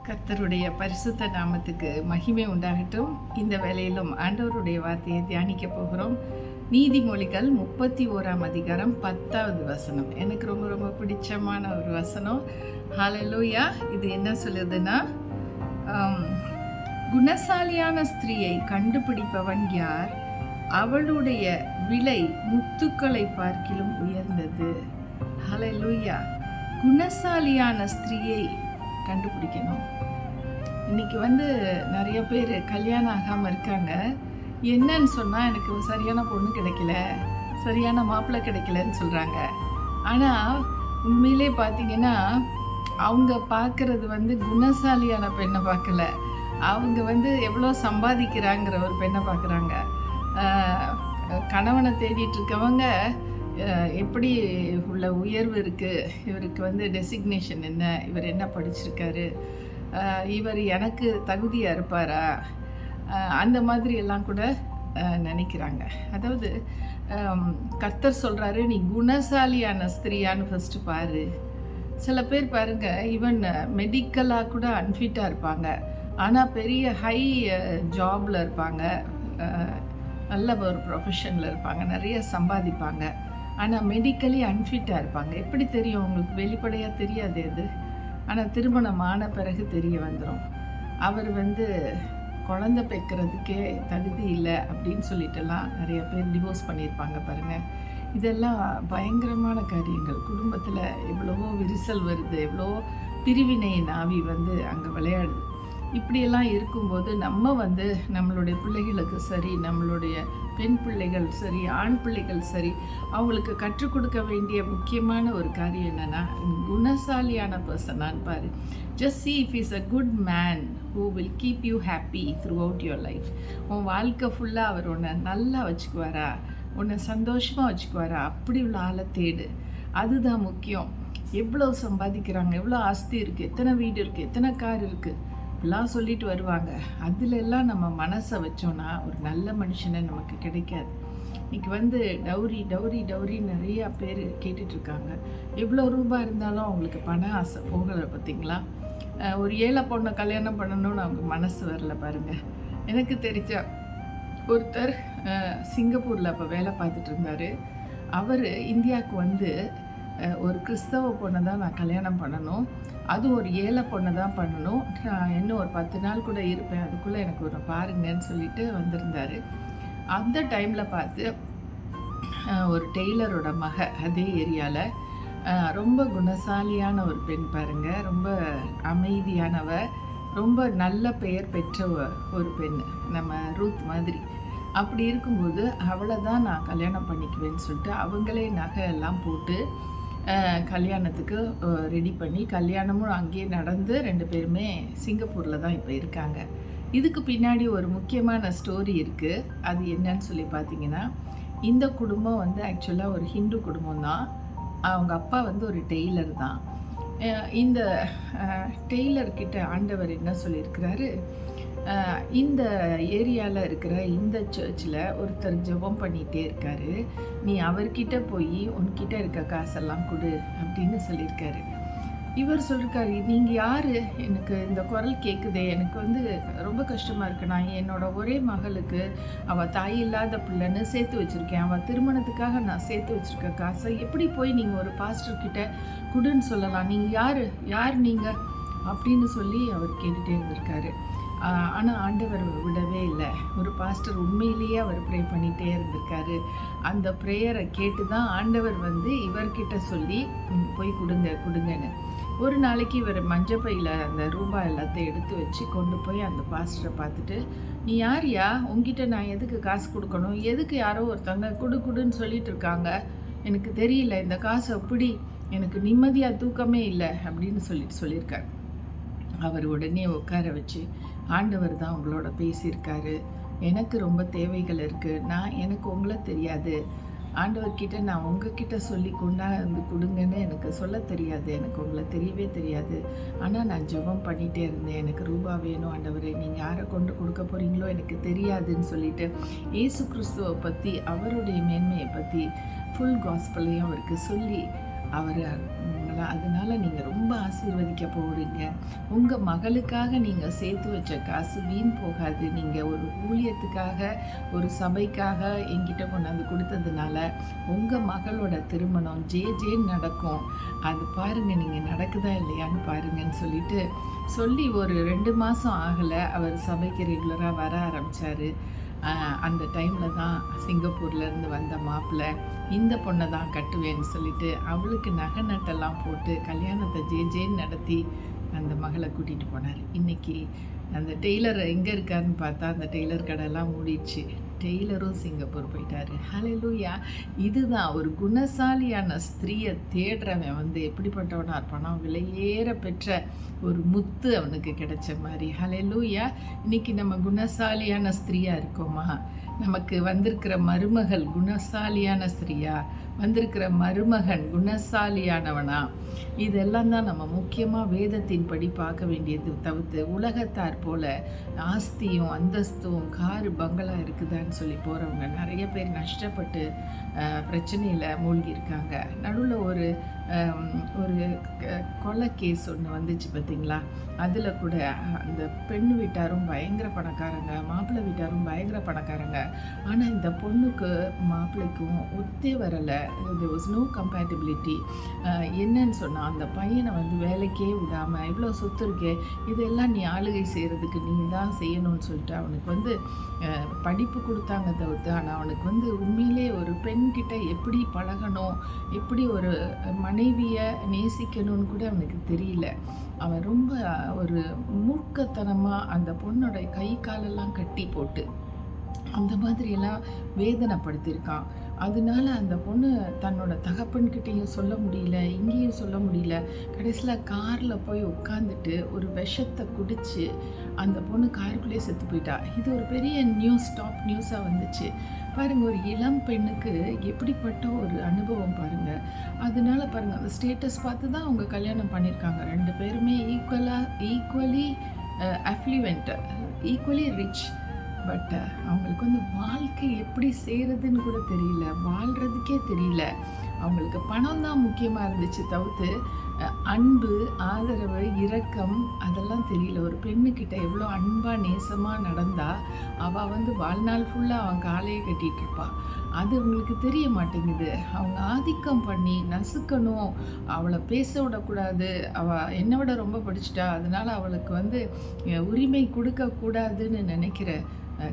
கர்த்தருடைய பரிசுத்த நாமத்துக்கு மகிமை உண்டாகட்டும். இந்த வேளையிலும் ஆண்டவருடைய வார்த்தையை தியானிக்க போகிறோம். நீதிமொழிகள் 31 அதிகாரம் 10வது வசனம் எனக்கு ரொம்ப ரொம்ப பிடிச்சமான ஒரு வசனம். ஹல்லேலூயா. இது என்ன சொல்லுதுன்னா, குணசாலியான ஸ்திரீயை கண்டுபிடிப்பவன் யார்? அவளுடைய விலை முத்துக்களை பார்க்கிலும் உயர்ந்தது. ஹல்லேலூயா. குணசாலியான ஸ்திரீயை கண்டுபிடிக்கணும். இன்னைக்கு நிறைய பேர் கல்யாணம் ஆகாமல் இருக்காங்க. என்னன்னு சொன்னால், எனக்கு சரியான பொண்ணு கிடைக்கல, சரியான மாப்பிள்ளை கிடைக்கலன்னு சொல்கிறாங்க. ஆனால் உண்மையிலே பார்த்தீங்கன்னா, அவங்க பார்க்குறது குணசாலியான பெண்ணை பார்க்கல. அவங்க எவ்வளோ சம்பாதிக்கிறாங்கிற ஒரு பெண்ணை பார்க்குறாங்க. கணவனை தேடிட்டு இருக்கவங்க எப்படி உள்ள உயர்வு இருக்குது, இவருக்கு டெசிக்னேஷன் என்ன, இவர் என்ன படிச்சிருக்காரு, இவர் எனக்கு தகுதியாக இருப்பாரா, அந்த மாதிரி எல்லாம் கூட நினைக்கிறாங்க. அதாவது கர்த்தர் சொல்கிறாரு, நீ குணசாலியான ஸ்திரியான்னு ஃபஸ்ட்டு பாரு. சில பேர் பாருங்கள், ஈவன் மெடிக்கலாக கூட அன்ஃபிட்டாக இருப்பாங்க, ஆனால் பெரிய ஹை ஜாபில் இருப்பாங்க, நல்ல ஒரு ப்ரொஃபஷனில் இருப்பாங்க, நிறைய சம்பாதிப்பாங்க, ஆனால் மெடிக்கலி அன்ஃபிட்டாக இருப்பாங்க. எப்படி தெரியும் உங்களுக்கு? வெளிப்படையாக தெரியாது அது. ஆனால் திருமணம் ஆன பிறகு தெரிய வந்துடும். அவர் குழந்தை பெக்கிறதுக்கே தகுதி இல்லை அப்படின்னு சொல்லிட்டுலாம் நிறைய பேர் டிவோர்ஸ் பண்ணியிருப்பாங்க பாருங்கள். இதெல்லாம் பயங்கரமான காரியங்கள். குடும்பத்தில் எவ்வளவோ விரிசல் வருது, எவ்வளோ பிரிவினையின் ஆவி அங்கே விளையாடுது. இப்படியெல்லாம் இருக்கும்போது நம்ம நம்மளுடைய பிள்ளைகளுக்கு சரி, நம்மளுடைய பெண் பிள்ளைகள் சரி, ஆண் பிள்ளைகள் சரி, அவங்களுக்கு கற்றுக் கொடுக்க வேண்டிய முக்கியமான ஒரு காரியம் என்னென்னா, குணசாலியான பர்சனான்னு பாரு. Just see if he's a good man who will keep you happy throughout your life. உன் வாழ்க்கை ஃபுல்லாக அவர் உன்னை நல்லா வச்சுக்குவாரா, உன்னை சந்தோஷமாக வச்சுக்குவாரா, அப்படி உள்ள ஆளை தேடு. அதுதான் முக்கியம். எவ்வளோ சம்பாதிக்கிறாங்க, எவ்வளோ ஆஸ்தி இருக்குது, எத்தனை வீடு இருக்குது, எத்தனை கார் இருக்குது, இப்படிலாம் சொல்லிட்டு வருவாங்க. அதிலெல்லாம் நம்ம மனசை வச்சோன்னா ஒரு நல்ல மனுஷனை நமக்கு கிடைக்காது. இன்றைக்கி டவுரி டவுரி டவுரி நிறையா பேர் கேட்டுட்ருக்காங்க. எவ்வளோ ரூபாய் இருந்தாலும் அவங்களுக்கு பண ஆசை போகலை. பார்த்திங்களா? ஒரு ஏழை பொண்ணை கல்யாணம் பண்ணணும்னு அவங்க மனசு வரல பாருங்கள். எனக்கு தெரிஞ்ச ஒருத்தர் சிங்கப்பூரில் அப்போ வேலை பார்த்துட்டு இருந்தார். அவர் இந்தியாவுக்கு ஒரு கிறிஸ்தவ பொண்ணை தான் நான் கல்யாணம் பண்ணணும், அதுவும் ஒரு ஏழை பொண்ணை தான் பண்ணணும், நான் இன்னும் ஒரு 10 நாள் கூட இருப்பேன், அதுக்குள்ளே எனக்கு ஒரு பாருங்கன்னு சொல்லிட்டு வந்திருந்தார். அந்த டைமில் பார்த்து ஒரு டெய்லரோட அதே ஏரியாவில் ரொம்ப குணசாலியான ஒரு பெண் பாருங்கள், ரொம்ப அமைதியானவ, ரொம்ப நல்ல பெயர் பெற்ற ஒரு பெண், நம்ம ரூத் மாதிரி. அப்படி இருக்கும்போது அவளை தான் நான் கல்யாணம் பண்ணிக்குவேன்னு சொல்லிட்டு அவங்களே நகை எல்லாம் போட்டு கல்யாணத்துக்கு ரெடி பண்ணி, கல்யாணமும் அங்கேயே நடந்து 2 பேருமே சிங்கப்பூரில் தான் இப்போ இருக்காங்க. இதுக்கு பின்னாடி ஒரு முக்கியமான ஸ்டோரி இருக்குது. அது என்னன்னு சொல்லி பார்த்தீங்கன்னா, இந்த குடும்பம் ஆக்சுவலாக ஒரு ஹிந்து குடும்பம் தான். அவங்க அப்பா ஒரு டெய்லர் தான். இந்த டெய்லர்கிட்ட ஆண்டவர் என்ன சொல்லியிருக்கிறாரு, இந்த ஏரியாவில் இருக்கிற இந்த சர்ச்சில் ஒருத்தர் ஜெபம் பண்ணிகிட்டே இருக்காரு, நீ அவர்கிட்ட போய் உன்கிட்ட இருக்க காசெல்லாம் கொடு அப்படின்னு சொல்லியிருக்காரு. இவர் சொல்லியிருக்காரு, நீங்கள் யார்? எனக்கு இந்த குரல் கேட்குதே, எனக்கு ரொம்ப கஷ்டமாக இருக்கு. நான் என்னோடய ஒரே மகளுக்கு, அவள் தாய் இல்லாத பிள்ளைன்னு சேர்த்து வச்சுருக்கேன், அவள் திருமணத்துக்காக நான் சேர்த்து வச்சுருக்க காசை எப்படி போய் நீங்கள் ஒரு பாஸ்டர்கிட்ட கொடுன்னு சொல்லலாம்? நீங்கள் யார் நீங்கள் அப்படின்னு சொல்லி அவர் கேட்டுகிட்டே இருந்திருக்காரு. ஆனால் ஆண்டவர் விடவே இல்லை. ஒரு பாஸ்டர் உண்மையிலேயே அவர் ப்ரே பண்ணிகிட்டே இருந்திருக்காரு. அந்த ப்ரேயரை கேட்டு தான் ஆண்டவர் இவர்கிட்ட சொல்லி போய் கொடுங்கன்னு. ஒரு நாளைக்கு இவர் மஞ்சப்பையில் அந்த ரூபாய் எல்லாத்தையும் எடுத்து வச்சு கொண்டு போய் அந்த பாஸ்டரை பார்த்துட்டு, நீ யார்யா? உங்ககிட்ட நான் எதுக்கு காசு கொடுக்கணும்? எதுக்கு யாரோ ஒருத்தவங்க கொடுன்னு சொல்லிட்டு இருக்காங்க, எனக்கு தெரியல, இந்த காசு அப்படி எனக்கு நிம்மதியாக தூக்கமே இல்லை அப்படின்னு சொல்லியிருக்கார். அவர் உடனே உட்கார வச்சு, ஆண்டவர் தான் உங்களோட பேசியிருக்காரு, எனக்கு ரொம்ப தேவைகள் இருக்குது, எனக்கு உங்களை தெரியாது, ஆண்டவர்கிட்ட நான் உங்ககிட்ட சொல்லி கொடுங்கன்னு எனக்கு சொல்ல தெரியாது, எனக்கு உங்களை தெரியவே தெரியாது, ஆனால் நான் ஜெபம் பண்ணிகிட்டே இருந்தேன், எனக்கு ரூபா வேணும் ஆண்டவரே, நீங்கள் யாரை கொண்டு கொடுக்க போகிறீங்களோ எனக்கு தெரியாதுன்னு சொல்லிட்டு இயேசு கிறிஸ்துவை பற்றி, அவருடைய மேன்மையை பற்றி ஃபுல் காஸ்பலையும் அவருக்கு சொல்லி அவர் அதனால நீங்கள் ரொம்ப ஆசீர்வதிக்க போகிறீங்க. உங்கள் மகளுக்காக நீங்கள் சேர்த்து வச்ச காசு வீண் போகாது. நீங்கள் ஒரு ஊழியத்துக்காக, ஒரு சபைக்காக என்கிட்ட கொண்டாந்து கொடுத்ததுனால உங்கள் மகளோட திருமணம் ஜேன்னு நடக்கும். அது பாருங்கள், நீங்கள் நடக்குதா இல்லையான்னு பாருங்கன்னு சொல்லி ஒரு 2 மாதம் ஆகலை அவர் சபைக்கு ரெகுலராக வர ஆரம்பித்தார். அந்த டைமில் தான் சிங்கப்பூர்லேருந்து வந்த மாப்பிள்ளை இந்த பொண்ணை தான் கட்டுவேன்னு சொல்லிட்டு அவளுக்கு நகை நட்டெல்லாம் போட்டு கல்யாணத்தை ஜேன்னு நடத்தி அந்த மகளை கூட்டிகிட்டு போனார். இன்றைக்கி அந்த டெய்லர் எங்கே இருக்காருன்னு பார்த்தா அந்த டெய்லர் கடையெல்லாம் மூடிடுச்சு. டெய்லரும் சிங்கப்பூர் போயிட்டார். ஹல்லேலூயா! இதுதான் ஒரு குணசாலியான ஸ்திரீயை தேடுறவன் எப்படிப்பட்டவனாக இருப்பானா, விலையேற பெற்ற ஒரு முத்து அவனுக்கு கிடைச்ச மாதிரி. ஹல்லேலூயா! இன்றைக்கி நம்ம குணசாலியான ஸ்திரீயாக இருக்கோமா? நமக்கு வந்திருக்கிற மருமகள் குணசாலியான ஸ்திரீயா? வந்திருக்கிற மருமகன் குணசாலியானவனா? இதெல்லாம் தான் நம்ம முக்கியமாக வேதத்தின்படி பார்க்க வேண்டியது. தவிர்த்து உலகத்தார் போல ஆஸ்தியும் அந்தஸ்தும் காரு பங்களா இருக்குதான்னு சொல்லி போகிறவங்க நிறைய பேர் நஷ்டப்பட்டு பிரச்சனையில் மூழ்கியிருக்காங்க. நடுவில் ஒரு கொலை கேஸ் ஒன்று வந்துச்சு பார்த்தீங்களா? அதில் கூட அந்த பெண் வீட்டாரும் பயங்கர பணக்காரங்க, மாப்பிள்ளை வீட்டாரும் பயங்கர பணக்காரங்க. ஆனால் இந்த பொண்ணுக்கு மாப்பிள்ளைக்கும் ஒத்தே வரலை. there was no compatibility. என்னன்னு சொன்னால் அந்த பையனை வேலைக்கே விடாமல், இவ்வளோ சொத்து இருக்கே, இதெல்லாம் நீ ஆளுகை செய்கிறதுக்கு நீ தான் செய்யணும்னு சொல்லிட்டு அவனுக்கு படிப்பு கொடுத்தாங்க தவிர்த்து, ஆனால் அவனுக்கு உண்மையிலே ஒரு பெண்கிட்ட எப்படி பழகணும், எப்படி ஒரு மனைவியை நேசிக்கணும்னு கூட அவனுக்கு தெரியல. அவன் ரொம்ப ஒரு மூர்க்கத்தனமாக அந்த பொண்ணோட கை காலெல்லாம் கட்டி போட்டு அந்த மாதிரியெல்லாம் வேதனைப்படுத்தியிருக்கான். அதனால அந்த பொண்ணு தன்னோட தகப்பன்கிட்டையும் சொல்ல முடியல, இங்கேயும் சொல்ல முடியல. கடைசியில் காரில் போய் உட்காந்துட்டு ஒரு விஷத்தை குடித்து அந்த பொண்ணு காருக்குள்ளேயே செத்து போயிட்டா. இது ஒரு பெரிய டாப் நியூஸாக வந்துச்சு பாருங்கள். ஒரு இளம் பெண்ணுக்கு எப்படிப்பட்ட ஒரு அனுபவம் பாருங்கள். அதனால பாருங்கள், அந்த ஸ்டேட்டஸ் பார்த்து தான் அவங்க கல்யாணம் பண்ணியிருக்காங்க. 2 பேருமே ஈக்குவலி அஃப்ளூவெண்ட், ஈக்குவலி ரிச். பட் அவங்களுக்கு வாழ்க்கை எப்படி செய்கிறதுன்னு கூட தெரியல, வாழ்கிறதுக்கே தெரியல. அவங்களுக்கு பணம் தான் முக்கியமாக இருந்துச்சு தவிர்த்து அன்பு, ஆதரவு, இரக்கம் அதெல்லாம் தெரியல. ஒரு பெண்ணுக்கிட்ட எவ்வளோ அன்பாக நேசமாக நடந்தால் அவள் வாழ்நாள் ஃபுல்லாக அவன் காலையே கட்டிகிட்டு இருப்பாள். அது அவங்களுக்கு தெரிய மாட்டேங்குது. அவங்க ஆதிக்கம் பண்ணி நசுக்கணும், அவளை பேச விடக்கூடாது, அவள் என்னை விட ரொம்ப படிச்சிட்டா அதனால் அவளுக்கு உரிமை கொடுக்கக்கூடாதுன்னு நினைக்கிற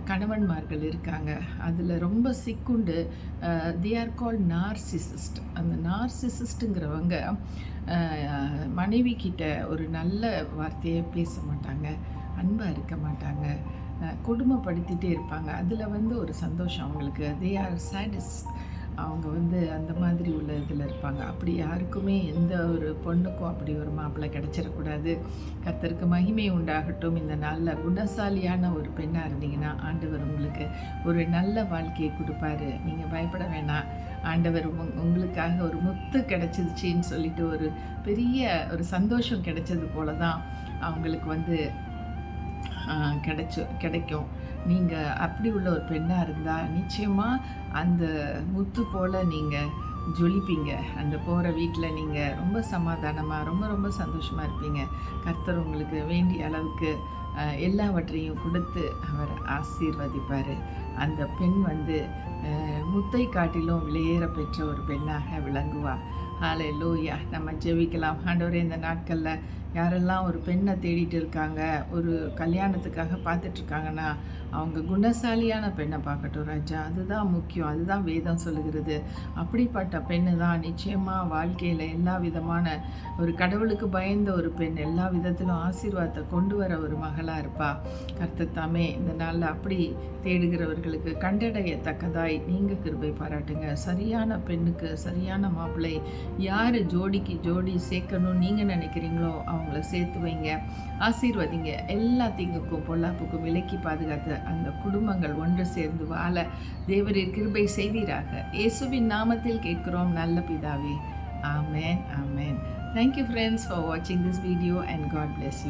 கணவன்மார்கள் இருக்காங்க. அதில் ரொம்ப சிக்குண்டு they are called narcissist. அந்த நார்சிசிஸ்ட்டுங்கிறவங்க மனைவி கிட்ட ஒரு நல்ல வார்த்தையை பேச மாட்டாங்க, அன்பாக இருக்க மாட்டாங்க, கொடுமைப்படுத்திகிட்டே இருப்பாங்க. அதில் ஒரு சந்தோஷம் அவங்களுக்கு. they are sadists. அவங்க அந்த மாதிரி உள்ள இதில் இருப்பாங்க. அப்படி யாருக்குமே எந்த ஒரு பொண்ணுக்கும் அப்படி ஒரு மாப்பிள்ளை கிடச்சிடக்கூடாது. கர்த்தருக்கு மகிமை உண்டாகட்டும். இந்த நாளில் குணசாலியான ஒரு பெண்ணாக இருந்தீங்கன்னா ஆண்டவர் உங்களுக்கு ஒரு நல்ல வாழ்க்கையை கொடுப்பாரு. நீங்கள் பயப்பட வேணாம். ஆண்டவர் உங்களுக்காக ஒரு முத்து கிடச்சிருச்சின்னு சொல்லிட்டு ஒரு பெரிய ஒரு சந்தோஷம் கிடைச்சது போல தான் அவங்களுக்கு கிடைக்கும். நீங்கள் அப்படி உள்ள ஒரு பெண்ணாக இருந்தால் நிச்சயமாக அந்த முத்து போல் நீங்கள் ஜொலிப்பீங்க. அந்த போகிற வீட்டில் நீங்கள் ரொம்ப சமாதானமாக ரொம்ப ரொம்ப சந்தோஷமாக இருப்பீங்க. கர்த்தர் உங்களுக்கு வேண்டிய அளவுக்கு எல்லாவற்றையும் கொடுத்து அவர் ஆசீர்வதிப்பார். அந்த பெண் முத்தை காட்டிலும் விலையேற பெற்ற ஒரு பெண்ணாக விளங்குவார். ஹல்லேலூயா! நம்ம ஜெபிக்கலாம். ஆண்டவரே, இந்த நாட்களில் யாரெல்லாம் ஒரு பெண்ணை தேடிட்டு இருக்காங்க, ஒரு கல்யாணத்துக்காக பார்த்துட்ருக்காங்கன்னா அவங்க குணசாலியான பெண்ணை பார்க்கட்டும் ராஜா. அதுதான் முக்கியம், அதுதான் வேதம் சொல்லுகிறது. அப்படிப்பட்ட பெண்ணு தான் நிச்சயமாக வாழ்க்கையில் எல்லா விதமான ஒரு கடவுளுக்கு பயந்த ஒரு பெண், எல்லா விதத்திலும் ஆசீர்வாதத்தை கொண்டு வர ஒரு மகளாக இருப்பா. கர்த்தர் தாமே இந்த நாளில் அப்படி தேடுகிறவர்களுக்கு கண்டடையத்தக்கதாய் நீங்கள் கிருபை பாராட்டுங்க. சரியான பெண்ணுக்கு சரியான மாப்பிள்ளை யார் ஜோடிக்கு ஜோடி சேர்க்கணும்னு நீங்கள் நினைக்கிறீங்களோ அவங்கள சேர்த்து வைங்க, ஆசீர்வதிங்க. எல்லா தீங்குக்கும் பொல்லாப்புக்கும் விலக்கி பாதுகாத்து அந்த குடும்பங்கள் ஒன்று சேர்ந்து வாழ தேவரீர் கிருபை செய்வீராக. இயேசுவின் நாமத்தில் கேட்கிறோம் நல்ல பிதாவே. ஆமென், ஆமென். Thank you friends for watching this video and God bless you.